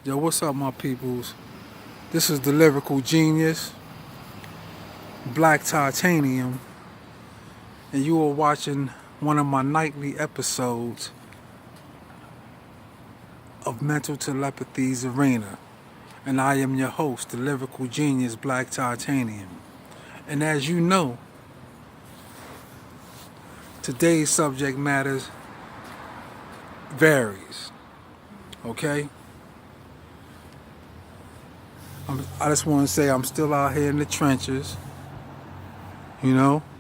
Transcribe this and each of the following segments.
Yo, what's up, my peoples? This is the lyrical genius, Black Titanium, and you are watching one of my nightly episodes of Mental Telepathy's Arena. And I am your host, the lyrical genius, Black Titanium. And as you know, today's subject matters varies, okay? I just want to say I'm still out here in the trenches,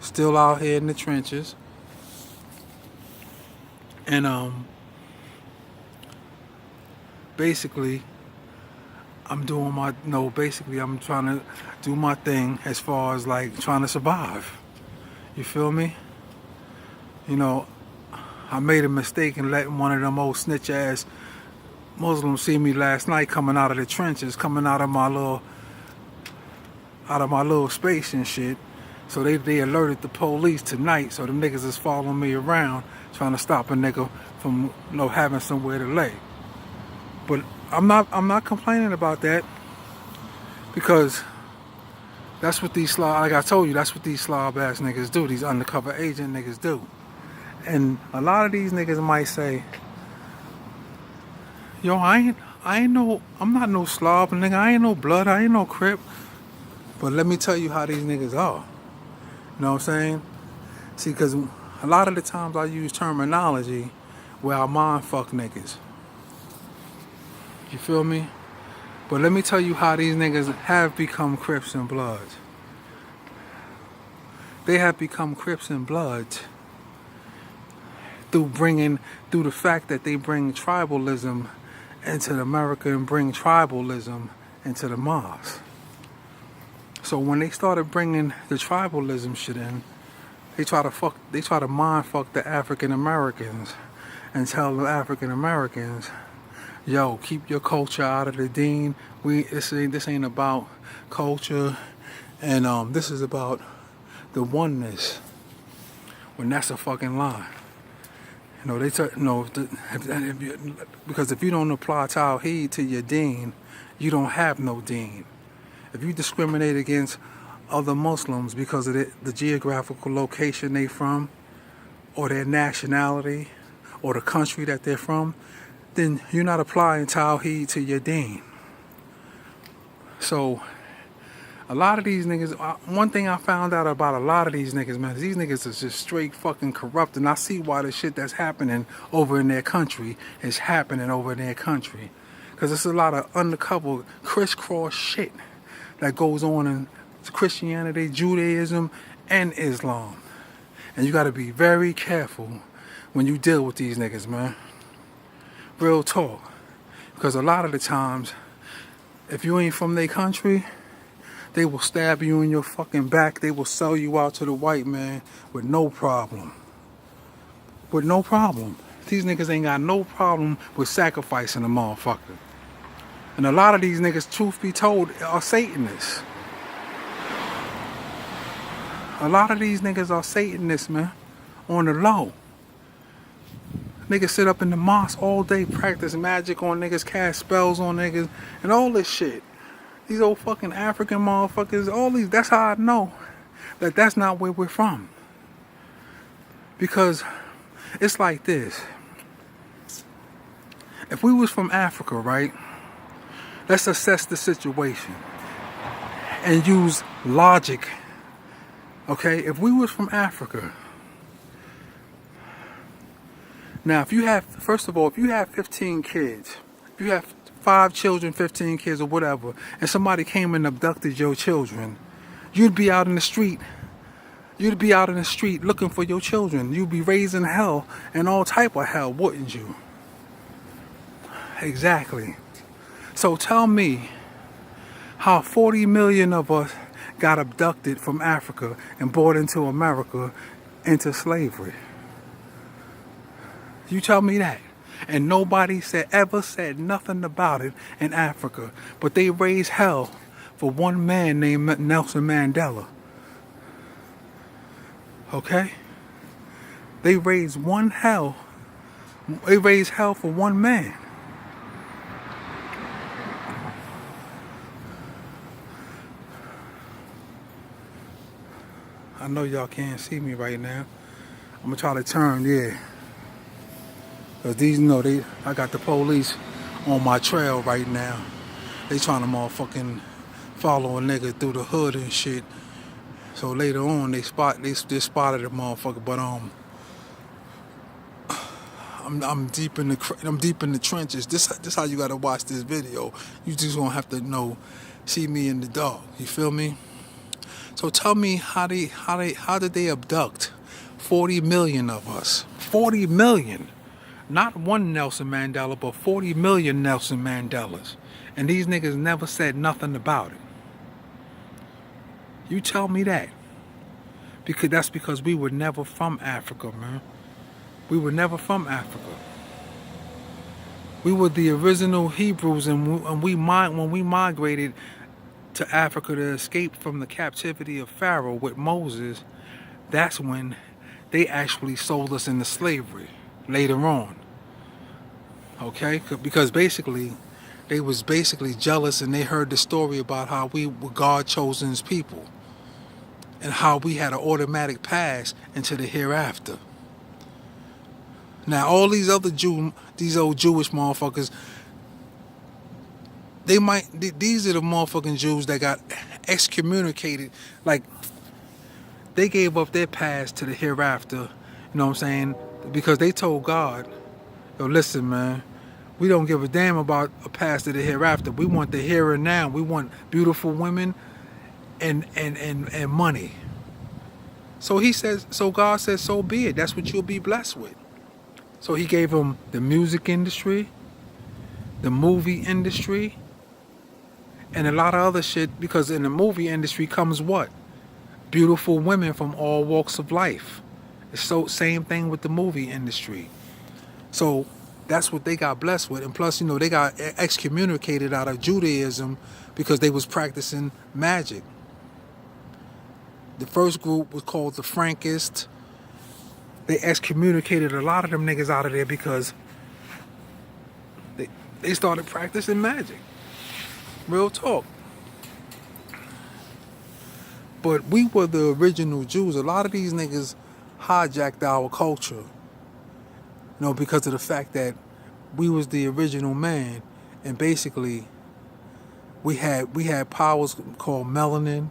still out here in the trenches. And basically I'm doing my basically I'm trying to do my thing as far as like trying to survive. You feel me? I made a mistake in letting one of them old snitch ass Muslims see me last night coming out of the trenches, coming out of my little space and shit. So they alerted the police tonight, so the niggas is following me around trying to stop a nigga from having somewhere to lay. But I'm not complaining about that, because that's what these like I told you, that's what these slob ass niggas do, these undercover agent niggas do. And a lot of these niggas might say, yo, I'm not no slob, nigga, I ain't no blood, I ain't no crip. But let me tell you how these niggas are. You know what I'm saying? See, because a lot of the times I use terminology where I mind fuck niggas. You feel me? But let me tell you how these niggas have become Crips and Bloods. They have become Crips and Bloods through the fact that they bring tribalism into America and bring tribalism into the mosque. So when they started bringing the tribalism shit in, they try to mind fuck the African Americans and tell the African Americans, yo, keep your culture out of the deen. This ain't about culture, and this is about the oneness. When that's a fucking lie. Because if you don't apply Tawheed to your deen, you don't have no deen. If you discriminate against other Muslims because of the geographical location they from, or their nationality, or the country that they're from, then you're not applying Tawheed to your deen. So, a lot of these niggas, one thing I found out about a lot of these niggas, man, these niggas is just straight fucking corrupt, and I see why the shit that's happening over in their country is happening over in their country. Because it's a lot of undercover crisscross shit that goes on in Christianity, Judaism, and Islam. And you gotta be very careful when you deal with these niggas, man. Real talk. Because a lot of the times, if you ain't from their country, they will stab you in your fucking back. They will sell you out to the white man with no problem. With no problem. These niggas ain't got no problem with sacrificing a motherfucker. And a lot of these niggas, truth be told, are Satanists. A lot of these niggas are Satanists, man. On the low. Niggas sit up in the mosque all day, practice magic on niggas, cast spells on niggas, and all this shit. These old fucking African motherfuckers, all these, that's how I know that that's not where we're from. Because it's like this. If we was from Africa, right? Let's assess the situation and use logic. Okay? If we was from Africa. Now, first of all, if you have 15 kids, if you have 5 children, 15 kids, or whatever, and somebody came and abducted your children, you'd be out in the street. You'd be out in the street looking for your children. You'd be raising hell and all type of hell, wouldn't you? Exactly. So tell me how 40 million of us got abducted from Africa and brought into America into slavery. You tell me that. And nobody ever said nothing about it in Africa. But they raised hell for one man named Nelson Mandela. Okay? They raised hell for one man. I know y'all can't see me right now. I'm gonna try to turn, yeah. Cause these, I got the police on my trail right now. They trying to motherfucking follow a nigga through the hood and shit. So later on, they spotted a motherfucker. But I'm deep in the trenches. This how you gotta watch this video. You just gonna have to see me in the dark. You feel me? So tell me how did they abduct 40 million of us? 40 million. Not one Nelson Mandela, but 40 million Nelson Mandelas. And these niggas never said nothing about it. You tell me that. That's because we were never from Africa, man. We were never from Africa. We were the original Hebrews, and when we migrated to Africa to escape from the captivity of Pharaoh with Moses, that's when they actually sold us into slavery later on. Okay? Because basically, they was jealous, and they heard the story about how we were God chosen's people and how we had an automatic pass into the hereafter. Now, all these other these old Jewish motherfuckers, these are the motherfucking Jews that got excommunicated. Like, they gave up their pass to the hereafter, you know what I'm saying? Because they told God, yo, listen, man, we don't give a damn about a pass to the hereafter. We want the here and now. We want beautiful women and money. So God says, so be it. That's what you'll be blessed with. So he gave them the music industry, the movie industry, and a lot of other shit, because in the movie industry comes what? Beautiful women from all walks of life. It's same thing with the movie industry. So that's what they got blessed with. And plus, they got excommunicated out of Judaism because they was practicing magic. The first group was called the Frankists. They excommunicated a lot of them niggas out of there because they started practicing magic. Real talk. But we were the original Jews. A lot of these niggas hijacked our culture. Because of the fact that we was the original man, and basically we had powers called melanin.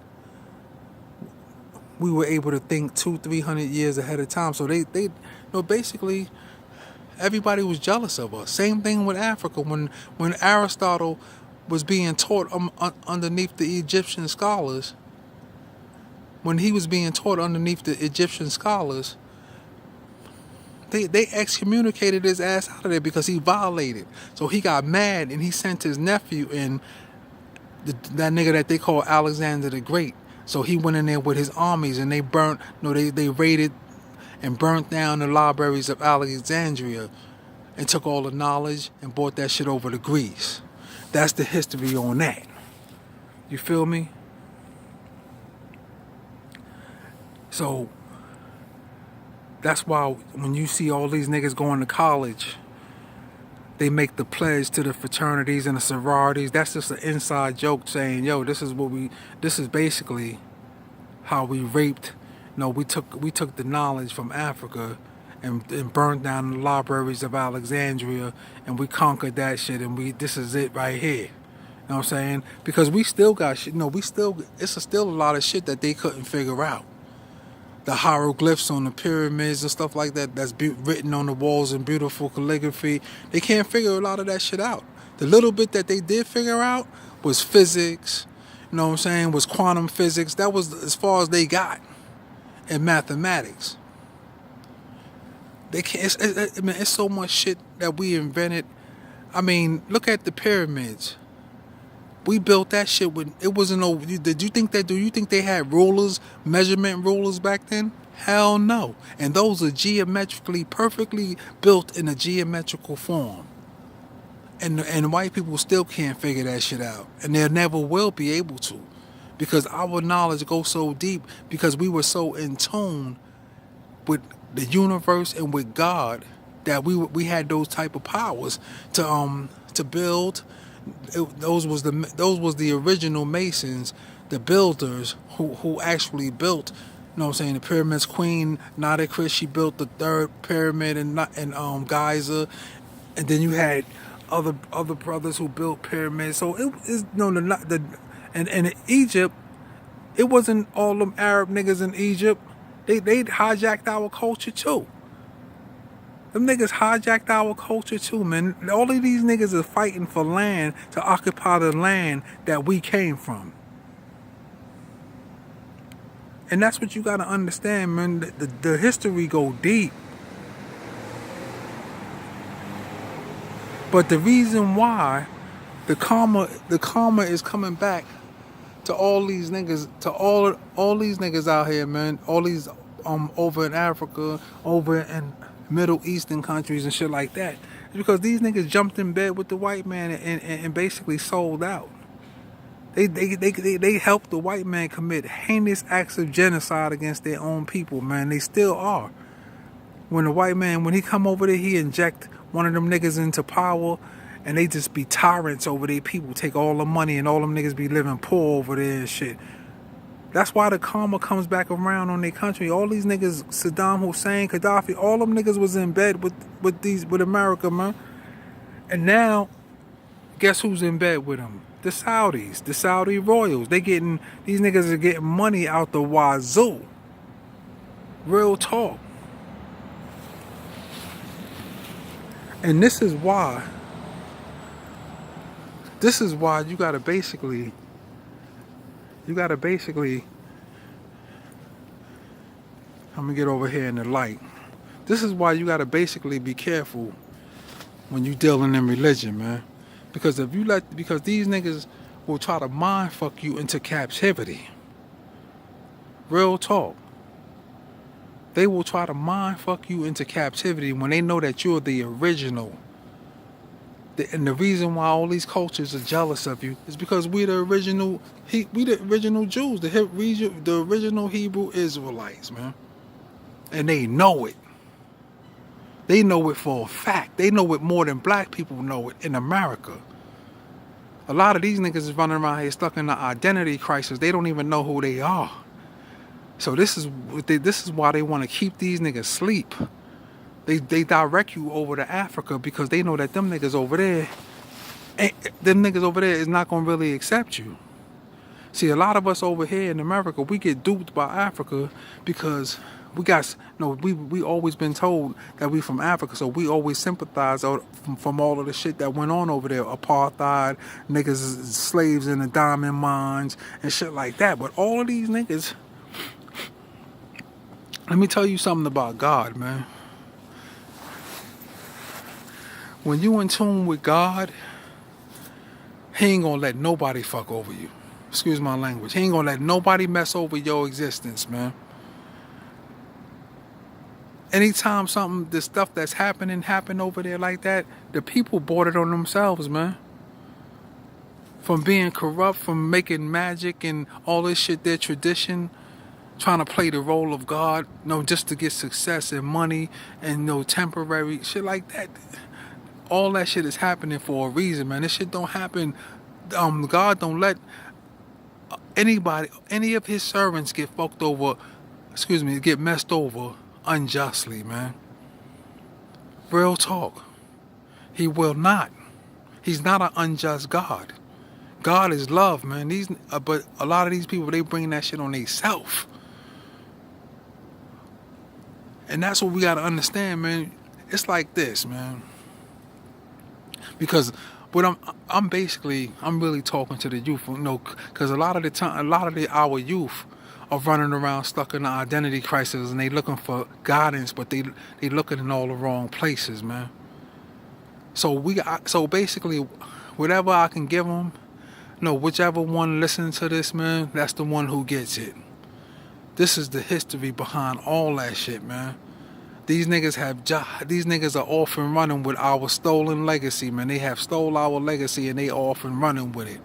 We were able to think 200-300 years ahead of time. So they basically everybody was jealous of us. Same thing with Africa. When Aristotle was being taught underneath the Egyptian scholars, they excommunicated his ass out of there because he violated. So he got mad and he sent his nephew in, that nigga that they call Alexander the Great. So he went in there with his armies and they raided and burnt down the libraries of Alexandria and took all the knowledge and brought that shit over to Greece. That's the history on that. You feel me? So that's why when you see all these niggas going to college, they make the pledge to the fraternities and the sororities. That's just an inside joke saying, yo, this is basically how we raped. We took the knowledge from Africa and burned down the libraries of Alexandria, and we conquered that shit, and this is it right here. You know what I'm saying? Because we still got shit. It's still a lot of shit that they couldn't figure out. The hieroglyphs on the pyramids and stuff like that, that's written on the walls in beautiful calligraphy. They can't figure a lot of that shit out. The little bit that they did figure out was physics, was quantum physics. That was as far as they got in mathematics. They can't. It's so much shit that we invented. Look at the pyramids. We built that shit with, it wasn't no, do you think they had rulers, measurement rulers back then? Hell no. And those are perfectly built in a geometrical form. And white people still can't figure that shit out. And they never will be able to. Because our knowledge goes so deep, because we were so in tune with the universe and with God, that we had those type of powers to build. Those was the original Masons, the builders who actually built know what I'm saying, the pyramids queen, Nada Chris, she built the third pyramid in Giza. And then you had other brothers who built pyramids. So it is and in Egypt, it wasn't all them Arab niggas in Egypt. They hijacked our culture too. Them niggas hijacked our culture too, man. All of these niggas are fighting for land to occupy the land that we came from. And that's what you gotta understand, man. The history go deep. But the reason why the karma is coming back to all these niggas, to all these niggas out here, man. All these over in Africa, over in Middle Eastern countries and shit like that. It's because these niggas jumped in bed with the white man and basically sold out. They helped the white man commit heinous acts of genocide against their own people, man. They still are. When the white man, when he come over there, he inject one of them niggas into power, and they just be tyrants over their people, take all the money, and all them niggas be living poor over there and shit. That's why the karma comes back around on their country. All these niggas, Saddam Hussein, Gaddafi, all them niggas was in bed with America, man. And now, guess who's in bed with them? The Saudis, the Saudi royals. These niggas are getting money out the wazoo. Real talk. And this is why you gotta basically, I'm gonna get over here in the light. This is why you gotta basically be careful when you dealing in religion, man. Because because these niggas will try to mind fuck you into captivity. Real talk. They will try to mind fuck you into captivity when they know that you're the original. And the reason why all these cultures are jealous of you is because we the original Jews, the original Hebrew Israelites, man. And they know it. They know it for a fact. They know it more than black people know it in America. A lot of these niggas is running around here stuck in an identity crisis. They don't even know who they are. So this is why they want to keep these niggas asleep. They direct you over to Africa because they know that them niggas over there is not gonna really accept you. See, a lot of us over here in America, we get duped by Africa because we always been told that we from Africa, so we always sympathize from all of the shit that went on over there. Apartheid, niggas slaves in the diamond mines and shit like that. But all of these niggas, let me tell you something about God, man. When you in tune with God, he ain't gonna let nobody fuck over you. Excuse my language. He ain't gonna let nobody mess over your existence, man. Anytime the stuff that's happen over there like that, the people brought it on themselves, man. From being corrupt, from making magic and all this shit, their tradition, trying to play the role of God, just to get success and money and temporary shit like that. All that shit is happening for a reason, man. This shit don't happen. God don't let any of his servants get get messed over unjustly, man. Real talk. He will not. He's not an unjust God. God is love, man. But a lot of these people, they bring that shit on themselves. And that's what we gotta understand, man. It's like this, man. Because what I'm really talking to the youth, because a lot of our youth are running around stuck in an identity crisis and they looking for guidance, but they looking in all the wrong places, man. So basically, whatever I can give them, whichever one listens to this, man, that's the one who gets it. This is the history behind all that shit, man. These niggas are off and running with our stolen legacy, man. They have stole our legacy and they off and running with it.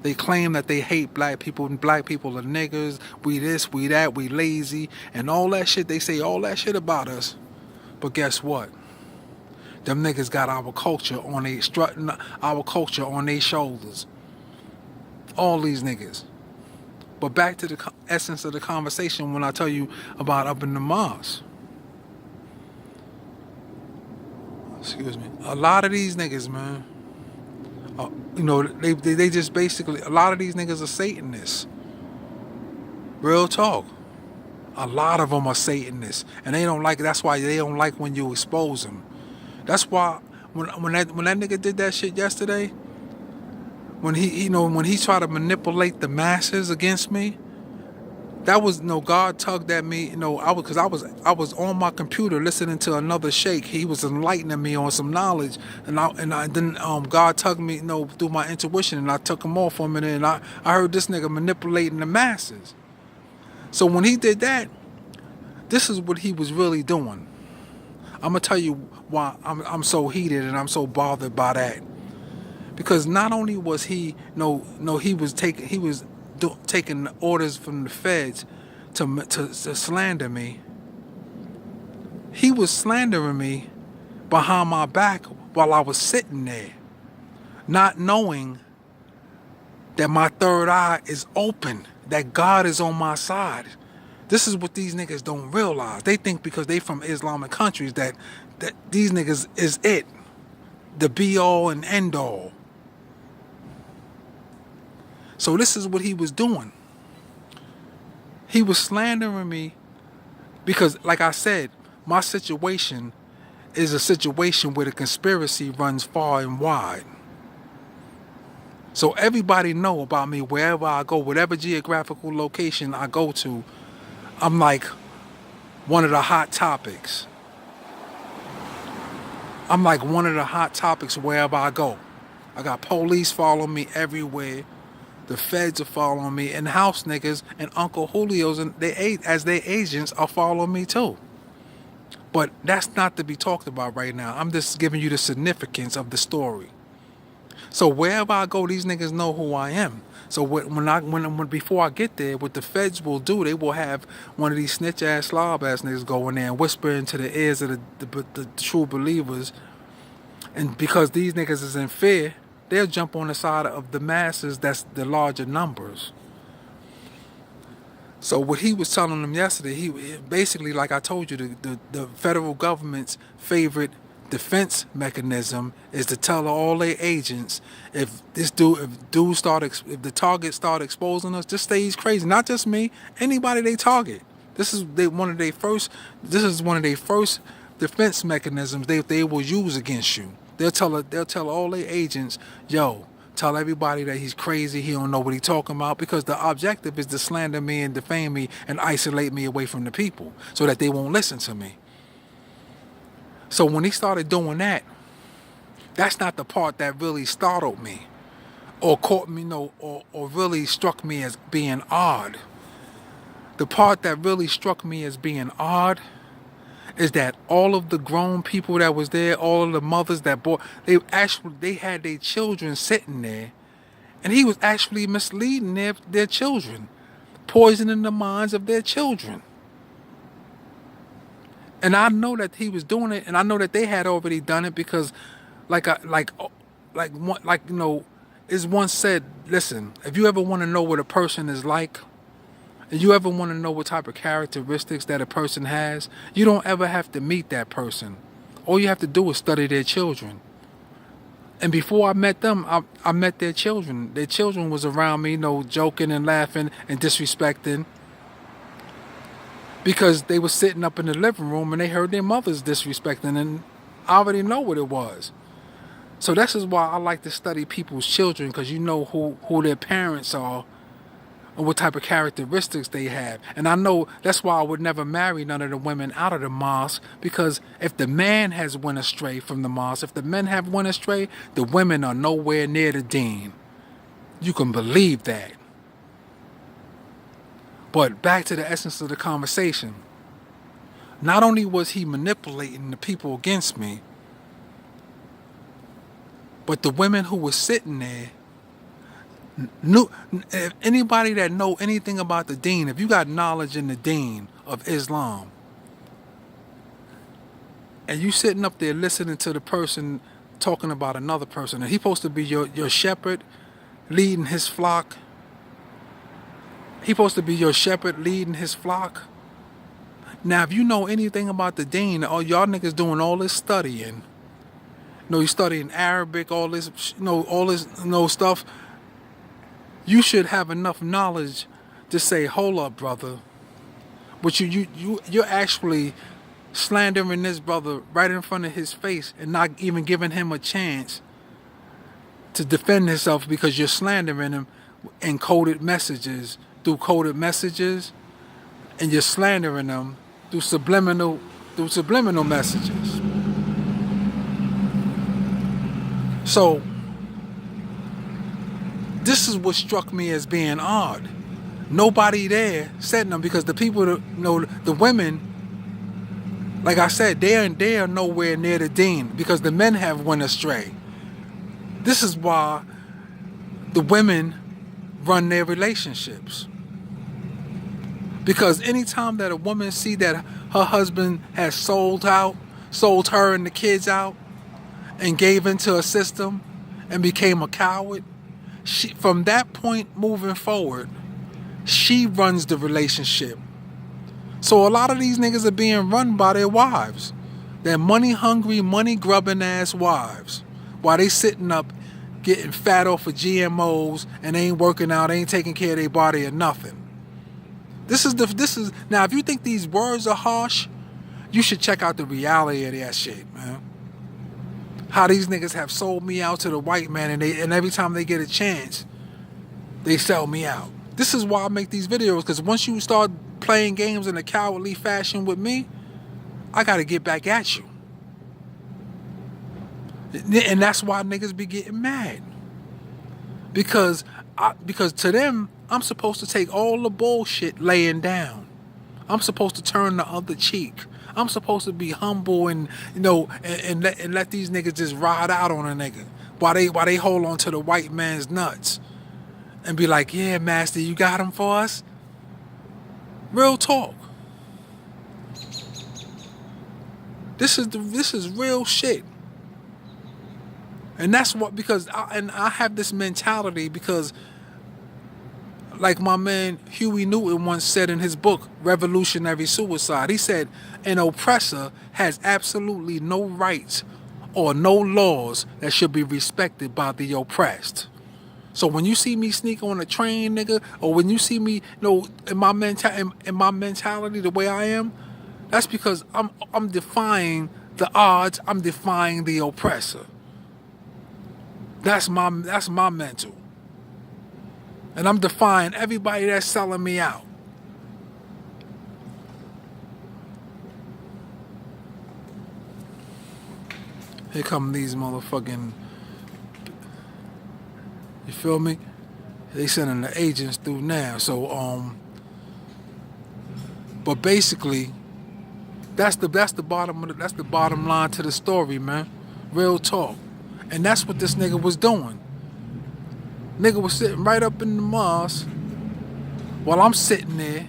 They claim that they hate black people and black people are niggers. We this, we that, we lazy, and all that shit. They say all that shit about us. But guess what? Them niggas got our culture on their shoulders. All these niggas. But back to the essence of the conversation when I tell you about up in the mosque. Excuse me. A lot of these niggas, man, they just basically, a lot of these niggas are Satanists. Real talk. A lot of them are Satanists, and they don't like it. That's why they don't like when you expose them. That's why when that nigga did that shit yesterday, when he tried to manipulate the masses against me, that was God tugged at me. I was on my computer listening to another sheikh. He was enlightening me on some knowledge, and then God tugged me through my intuition, and I took him off for a minute, and I heard this nigga manipulating the masses. So when he did that, this is what he was really doing. I'm gonna tell you why I'm so heated and I'm so bothered by that. Because not only was he he was taking orders from the feds to slander me. He was slandering me behind my back while I was sitting there, not knowing that my third eye is open, that God is on my side. This is what these niggas don't realize. They think because they from Islamic countries that these niggas is it, the be all and end all. So this is what he was doing. He was slandering me because, like I said, my situation is a situation where the conspiracy runs far and wide. So everybody know about me wherever I go, whatever geographical location I go to, I'm like one of the hot topics. I'm like one of the hot topics wherever I go. I got police following me everywhere. The feds are following me, and house niggas and Uncle Julio's and as their agents are following me too. But that's not to be talked about right now. I'm just giving you the significance of the story. So wherever I go, these niggas know who I am. So when before I get there, what the feds will do, they will have one of these snitch ass, slob ass niggas go in there and whisper into the ears of the true believers. And because these niggas is in fear, they'll jump on the side of the masses that's the larger numbers. So what he was telling them yesterday, he basically, like I told you, the federal government's favorite defense mechanism is to tell all their agents, if the target start exposing us, just say he's crazy. Not just me, anybody they target. This is one of their first defense mechanisms they will use against you. They'll tell all their agents, yo, tell everybody that he's crazy, he don't know what he's talking about, because the objective is to slander me and defame me and isolate me away from the people so that they won't listen to me. So when he started doing that, that's not the part that really startled me or caught me, or really struck me as being odd. The part that really struck me as being odd is that all of the grown people that was there, all of the mothers that bought, they had their children sitting there, and he was actually misleading their children, poisoning the minds of their children. And I know that he was doing it, and I know that they had already done it because, it's once said, listen, if you ever want to know what a person is like, and you ever want to know what type of characteristics that a person has, you don't ever have to meet that person. All you have to do is study their children. And before I met them, I met their children. Their children was around me, joking and laughing and disrespecting, because they were sitting up in the living room and they heard their mothers disrespecting, and I already know what it was. So this is why I like to study people's children, because you know who their parents are and what type of characteristics they have. And I know that's why I would never marry none of the women out of the mosque, because if the man has went astray from the mosque, if the men have went astray, the women are nowhere near the deen. You can believe that. But back to the essence of the conversation. Not only was he manipulating the people against me, but the women who were sitting there knew. If anybody that know anything about the deen, if you got knowledge in the deen of Islam, and you sitting up there listening to the person talking about another person, and he's supposed to be your shepherd, leading his flock, He supposed to be your shepherd leading his flock. Now, if you know anything about the deen, all y'all niggas doing all this studying. You studying Arabic, all this, all this, stuff. You should have enough knowledge to say, hold up, brother. But you're actually slandering this brother right in front of his face and not even giving him a chance to defend himself because you're slandering him in coded messages, through coded messages, and you're slandering them through subliminal messages. So this is what struck me as being odd. Nobody there said nothing because the people, the women, like I said, they are nowhere near the deen because the men have went astray. This is why the women run their relationships. Because anytime that a woman see that her husband has sold her and the kids out, and gave into a system and became a coward, from that point moving forward, she runs the relationship. So a lot of these niggas are being run by their wives. They're money hungry, money grubbing ass wives. While they sitting up getting fat off of GMOs and they ain't working out, they ain't taking care of their body or nothing. This is now if you think these words are harsh, you should check out the reality of that shit, man. How these niggas have sold me out to the white man and every time they get a chance, they sell me out. This is why I make these videos, because once you start playing games in a cowardly fashion with me, I gotta get back at you. And that's why niggas be getting mad. Because to them, I'm supposed to take all the bullshit laying down. I'm supposed to turn the other cheek. I'm supposed to be humble and and let these niggas just ride out on a nigga while they hold on to the white man's nuts and be like, yeah, master, you got him for us. Real talk. This is real shit. And that's what, because I have this mentality because, like my man Huey Newton once said in his book, Revolutionary Suicide, he said, an oppressor has absolutely no rights or no laws that should be respected by the oppressed. So when you see me sneak on a train, nigga, or when you see me, in my mentality the way I am, that's because I'm defying the odds, I'm defying the oppressor. That's my mental. And I'm defying everybody that's selling me out. Here come these motherfucking, you feel me? They sending the agents through now. So but basically, that's the bottom line to the story, man. Real talk. And that's what this nigga was doing. Nigga was sitting right up in the mosque while I'm sitting there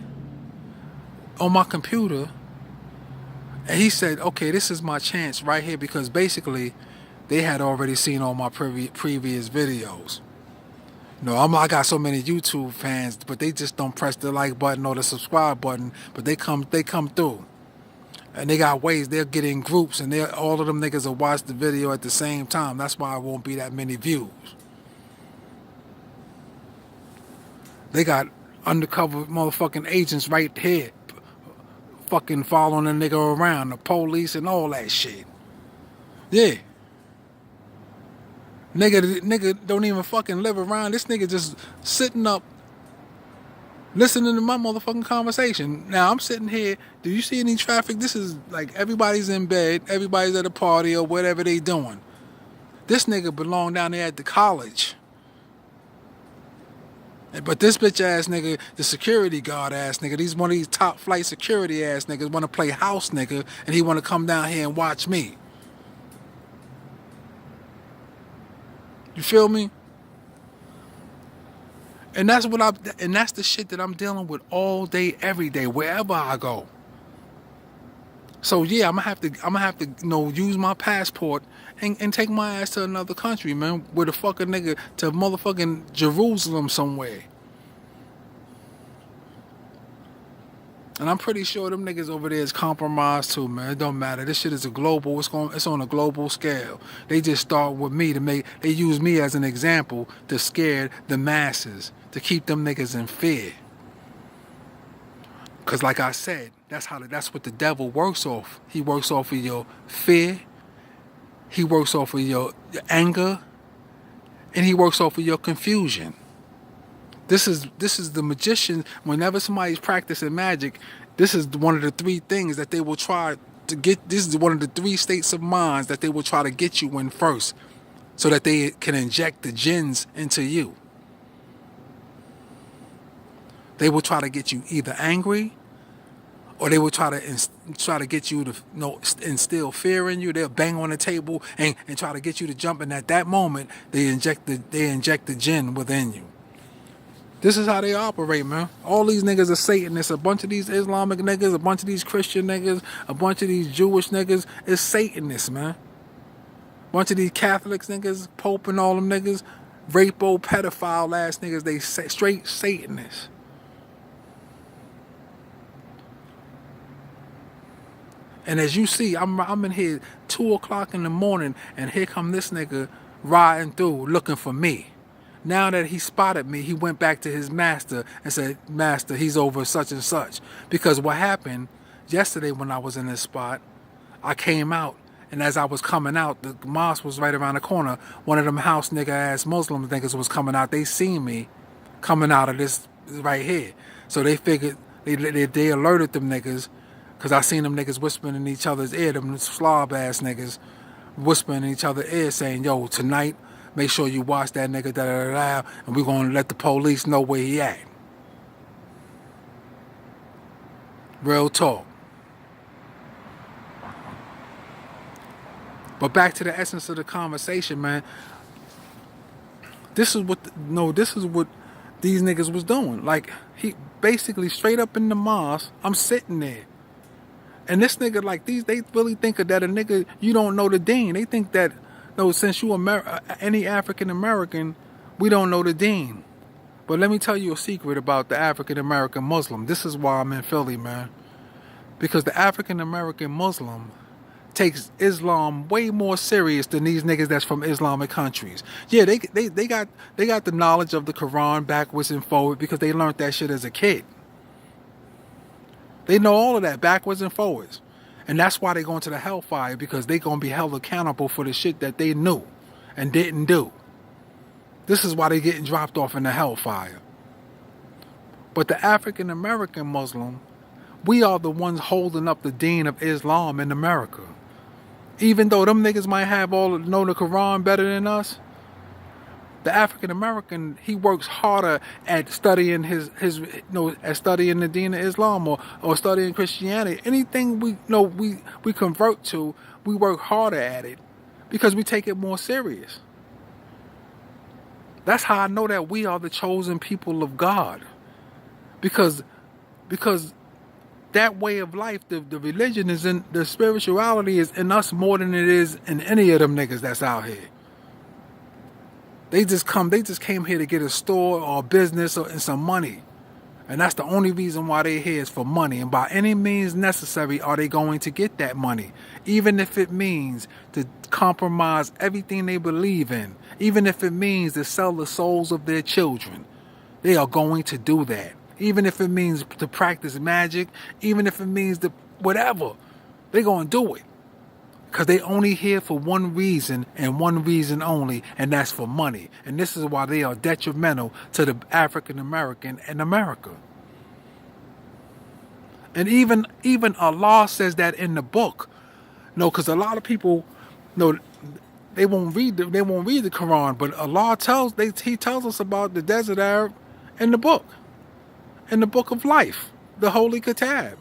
on my computer, and he said, okay, this is my chance right here, because basically they had already seen all my previous videos. I got so many YouTube fans, but they just don't press the like button or the subscribe button, but they come through. And they got ways, they'll get in groups, and all of them niggas will watch the video at the same time. That's why it won't be that many views. They got undercover motherfucking agents right here fucking following a nigga around, the police and all that shit. Yeah. Nigga don't even fucking live around. This nigga just sitting up listening to my motherfucking conversation. Now I'm sitting here, do you see any traffic? This is like everybody's in bed, everybody's at a party or whatever they doing. This nigga belong down there at the college. But this bitch ass nigga, the security guard ass nigga, he's one of these top flight security ass niggas, want to play house nigga, and he want to come down here and watch me. You feel me? And that's the shit that I'm dealing with all day, every day, wherever I go. So yeah, I'm gonna have to use my passport and take my ass to another country, man, with a fucking nigga to motherfucking Jerusalem somewhere. And I'm pretty sure them niggas over there is compromised too, man. It don't matter. This shit is it's on a global scale. They just start with me they use me as an example to scare the masses, to keep them niggas in fear. Cause like I said, that's what the devil works off. He works off of your fear, he works off of your anger, and he works off of your confusion. This is the magician. Whenever somebody's practicing magic, this is one of the three things that they will try to get. This is one of the three states of minds that they will try to get you in first, so that they can inject the jinns into you. They will try to get you either angry, or they will try to get you to instill fear in you. They'll bang on the table and try to get you to jump. And at that moment, they inject the jinn within you. This is how they operate, man. All these niggas are Satanists. A bunch of these Islamic niggas, a bunch of these Christian niggas, a bunch of these Jewish niggas is Satanists, man. A bunch of these Catholics niggas, Pope and all them niggas, rapo, pedophile ass niggas, they straight Satanists. And as you see, I'm in here 2 o'clock in the morning, and here come this nigga riding through looking for me. Now that he spotted me, he went back to his master and said, "Master, he's over such and such." Because what happened yesterday when I was in this spot, I came out, and as I was coming out, the mosque was right around the corner. One of them house nigga ass Muslim niggas was coming out. They seen me coming out of this right here. So they figured, they alerted them niggas, because I seen them niggas whispering in each other's ear, them slob ass niggas whispering in each other's ear saying, "Yo, tonight, make sure you watch that nigga, da-da-da-da, and we're going to let the police know where he at." Real talk. But back to the essence of the conversation, man. This is what these niggas was doing. Like, he basically straight up in the mosque, I'm sitting there. And this nigga, like, they really think that a nigga, you don't know the deen. They think that, no, since you any African American, we don't know the deen. But let me tell you a secret about the African American Muslim. This is why I'm in Philly, man. Because the African American Muslim takes Islam way more serious than these niggas that's from Islamic countries. Yeah, they got the knowledge of the Quran backwards and forward because they learned that shit as a kid. They know all of that backwards and forwards. And that's why they going to the hellfire, because they going to be held accountable for the shit that they knew and didn't do. This is why they getting dropped off in the hellfire. But the African American Muslim, we are the ones holding up the deen of Islam in America. Even though them niggas might know the Quran better than us, the African American, he works harder at studying at studying the deen of Islam or studying Christianity. Anything we convert to, we work harder at it because we take it more serious. That's how I know that we are the chosen people of God. Because that way of life, the religion is in, the spirituality is in us more than it is in any of them niggas that's out here. They just came here to get a store or a business and some money. And that's the only reason why they're here is for money. And by any means necessary are they going to get that money. Even if it means to compromise everything they believe in. Even if it means to sell the souls of their children. They are going to do that. Even if it means to practice magic. Even if it means to whatever. They're going to do it. Because they only here for one reason and one reason only, and that's for money. And this is why they are detrimental to the African American in America. And even Allah says that in the book. No, because a lot of people, they won't read the Quran, but Allah tells us about the desert Arab in the book of life, the Holy Kitab.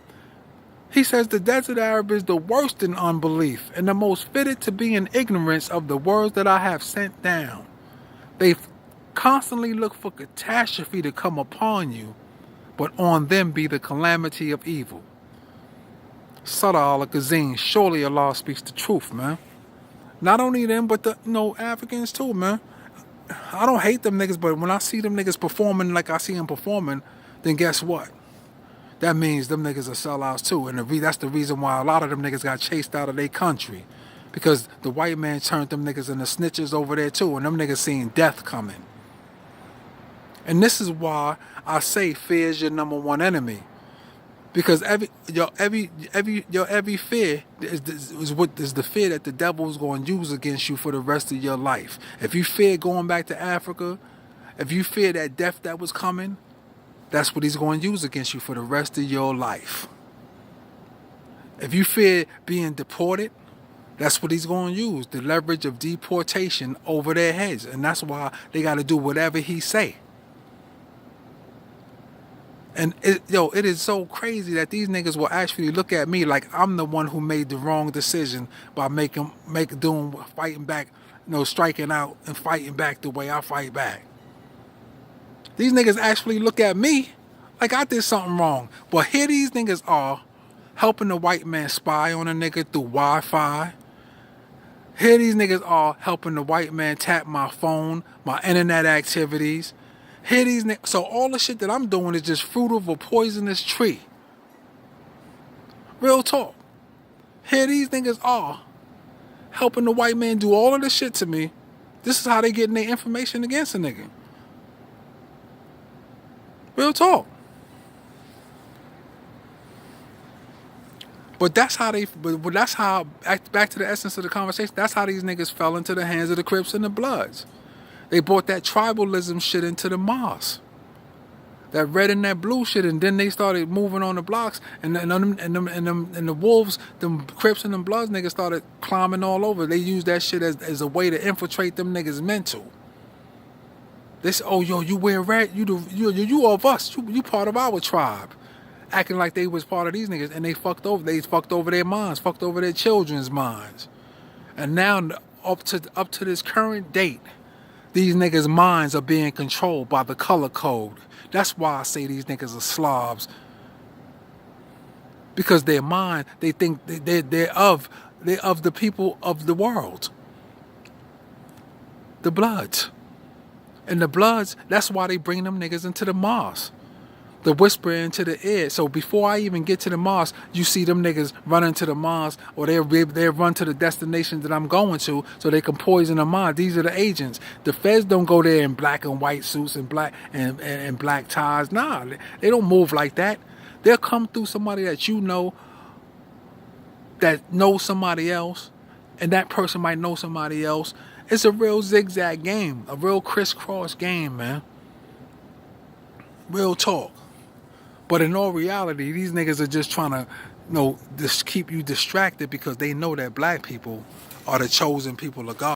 He says the desert Arab is the worst in unbelief and the most fitted to be in ignorance of the words that I have sent down. They constantly look for catastrophe to come upon you, but on them be the calamity of evil. Sada al-Kazim, surely Allah speaks the truth, man. Not only them, but the Africans too, man. I don't hate them niggas, but when I see them niggas performing like I see them performing, then guess what? that means them niggas are sellouts too. And that's the reason why a lot of them niggas got chased out of their country. Because the white man turned them niggas into snitches over there too. And them niggas seen death coming. And this is why I say fear is your number one enemy. Because every fear is the fear that the devil is going to use against you for the rest of your life. If you fear going back to Africa, if you fear that death that was coming, that's what he's going to use against you for the rest of your life. If you fear being deported, that's what he's going to use, the leverage of deportation over their heads. And that's why they got to do whatever he say. And it is so crazy that these niggas will actually look at me like I'm the one who made the wrong decision by fighting back, striking out and fighting back the way I fight back. These niggas actually look at me like I did something wrong. But here these niggas are helping the white man spy on a nigga through Wi-Fi. Here these niggas are helping the white man tap my phone, my internet activities. Here these niggas, so all the shit that I'm doing is just fruit of a poisonous tree. Real talk. Here these niggas are helping the white man do all of this shit to me. This is how they getting their information against a nigga. Real talk. But that's how back to the essence of the conversation, that's how these niggas fell into the hands of the Crips and the Bloods. They brought that tribalism shit into the mosque. That red and that blue shit, and then they started moving on the blocks, and the wolves, them Crips and them Bloods niggas started climbing all over. They used that shit as a way to infiltrate them niggas' mental. They say, oh, yo, you wear red, you of us, you part of our tribe. Acting like they was part of these niggas, and they fucked over their minds, fucked over their children's minds. And now, up to this current date, these niggas' minds are being controlled by the color code. That's why I say these niggas are slobs. Because their mind, they think they're of the people of the world. The Bloods. And the Bloods, that's why they bring them niggas into the mosque. The whisper into the ear. So before I even get to the mosque, you see them niggas running to the mosque, or they run to the destination that I'm going to, so they can poison the mind. These are the agents. The feds don't go there in black and white suits and black and black ties. Nah, they don't move like that. They'll come through somebody that you know that knows somebody else, and that person might know somebody else. It's a real zigzag game, a real crisscross game, man. Real talk. But in all reality, these niggas are just trying to, just keep you distracted because they know that black people are the chosen people of God.